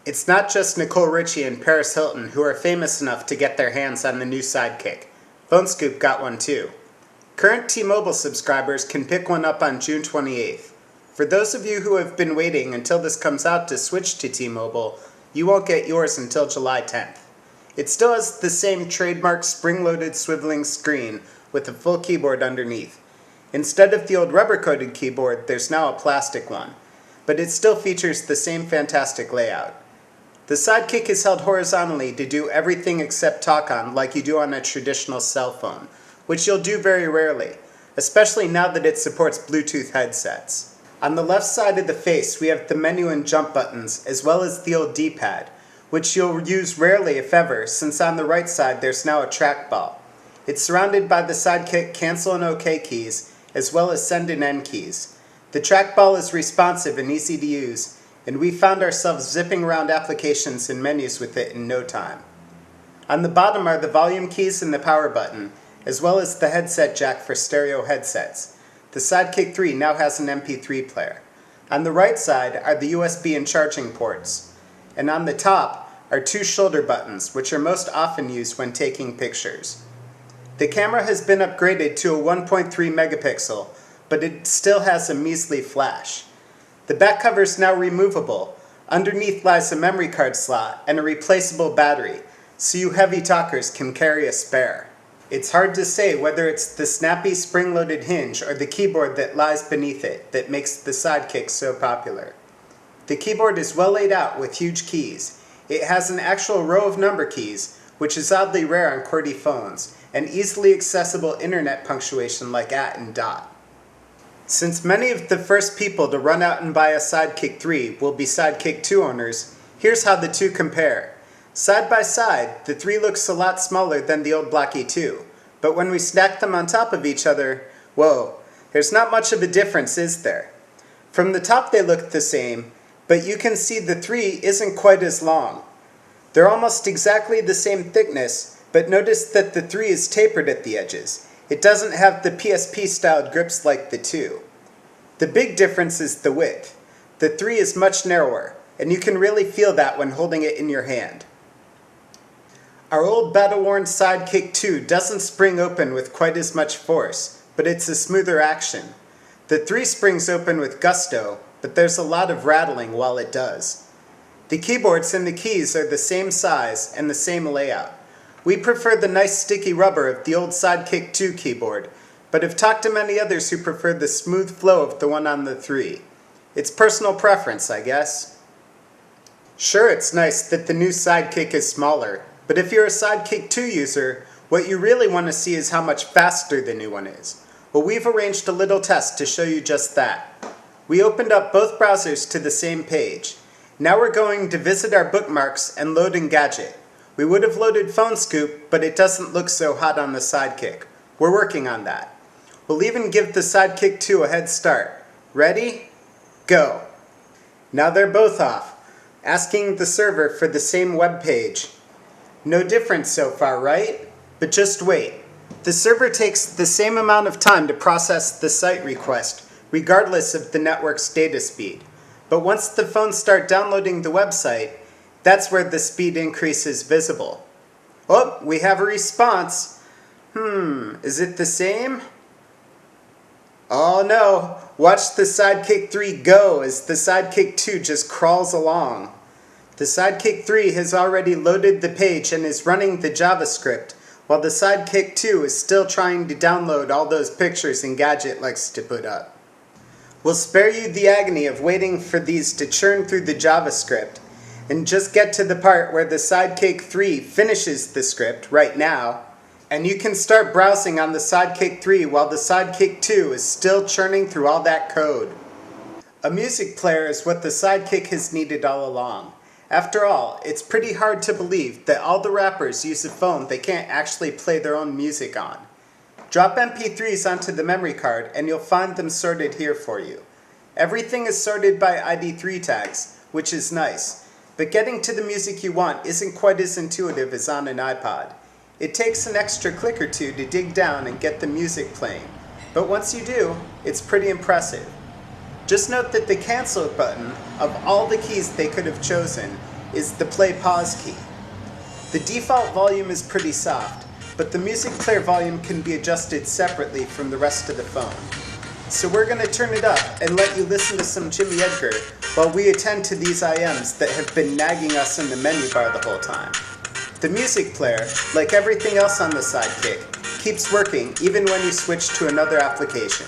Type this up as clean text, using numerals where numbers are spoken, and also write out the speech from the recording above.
It's not just Nicole Richie and Paris Hilton who are famous enough to get their hands on the new Sidekick. Phone Scoop got one too. Current T-Mobile subscribers can pick one up on June 28th. For those of you who have been waiting until this comes out to switch to T-Mobile, you won't get yours until July 10th. It still has the same trademark spring-loaded swiveling screen with a full keyboard underneath. Instead of the old rubber-coated keyboard, there's now a plastic one, but it still features the same fantastic layout. The Sidekick is held horizontally to do everything except talk on like you do on a traditional cell phone, which you'll do very rarely, especially now that it supports Bluetooth headsets. On the left side of the face, we have the menu and jump buttons, as well as the old D-pad, which you'll use rarely if ever, since on the right side there's now a trackball. It's surrounded by the Sidekick cancel and OK keys, as well as send and end keys. The trackball is responsive and easy to use, and we found ourselves zipping around applications and menus with it in no time. On the bottom are the volume keys and the power button, as well as the headset jack for stereo headsets. The Sidekick 3 now has an MP3 player. On the right side are the USB and charging ports, and on the top are two shoulder buttons, which are most often used when taking pictures. The camera has been upgraded to a 1.3 megapixel, but it still has a measly flash. The back cover is now removable. Underneath lies a memory card slot and a replaceable battery, so you heavy talkers can carry a spare. It's hard to say whether it's the snappy spring-loaded hinge or the keyboard that lies beneath it that makes the Sidekick so popular. The keyboard is well laid out with huge keys. It has an actual row of number keys, which is oddly rare on QWERTY phones, and easily accessible internet punctuation like @ and dot. Since many of the first people to run out and buy a Sidekick 3 will be Sidekick 2 owners, here's how the two compare. Side by side, the 3 looks a lot smaller than the old blocky 2, but when we stack them on top of each other, whoa, there's not much of a difference, is there? From the top they look the same, but you can see the 3 isn't quite as long. They're almost exactly the same thickness, but notice that the 3 is tapered at the edges. It doesn't have the PSP-styled grips like the 2. The big difference is the width. The 3 is much narrower, and you can really feel that when holding it in your hand. Our old battle-worn Sidekick 2 doesn't spring open with quite as much force, but it's a smoother action. The 3 springs open with gusto, but there's a lot of rattling while it does. The keyboards and the keys are the same size and the same layout. We prefer the nice sticky rubber of the old Sidekick 2 keyboard, but have talked to many others who prefer the smooth flow of the one on the 3. It's personal preference, I guess. Sure, it's nice that the new Sidekick is smaller, but if you're a Sidekick 2 user, what you really want to see is how much faster the new one is. Well, we've arranged a little test to show you just that. We opened up both browsers to the same page. Now we're going to visit our bookmarks and load Engadget. We would have loaded Phone Scoop, but it doesn't look so hot on the Sidekick. We're working on that. We'll even give the Sidekick 2 a head start. Ready? Go. Now they're both off, asking the server for the same web page. No difference so far, right? But just wait. The server takes the same amount of time to process the site request, regardless of the network's data speed. But once the phones start downloading the website, that's where the speed increase is visible. Oh, we have a response. Is it the same? Oh no, watch the Sidekick 3 go as the Sidekick 2 just crawls along. The Sidekick 3 has already loaded the page and is running the JavaScript, while the Sidekick 2 is still trying to download all those pictures Engadget likes to put up. We'll spare you the agony of waiting for these to churn through the JavaScript, and just get to the part where the Sidekick 3 finishes the script right now, and you can start browsing on the Sidekick 3 while the Sidekick 2 is still churning through all that code. A music player is what the Sidekick has needed all along. After all, it's pretty hard to believe that all the rappers use a phone they can't actually play their own music on. Drop MP3s onto the memory card and you'll find them sorted here for you. Everything is sorted by ID3 tags, which is nice. But getting to the music you want isn't quite as intuitive as on an iPod. It takes an extra click or two to dig down and get the music playing, but once you do, it's pretty impressive. Just note that the cancel button, of all the keys they could have chosen, is the play-pause key. The default volume is pretty soft, but the music player volume can be adjusted separately from the rest of the phone. So we're going to turn it up and let you listen to some Jimmy Edgar while we attend to these IMs that have been nagging us in the menu bar the whole time. The music player, like everything else on the Sidekick, keeps working even when you switch to another application.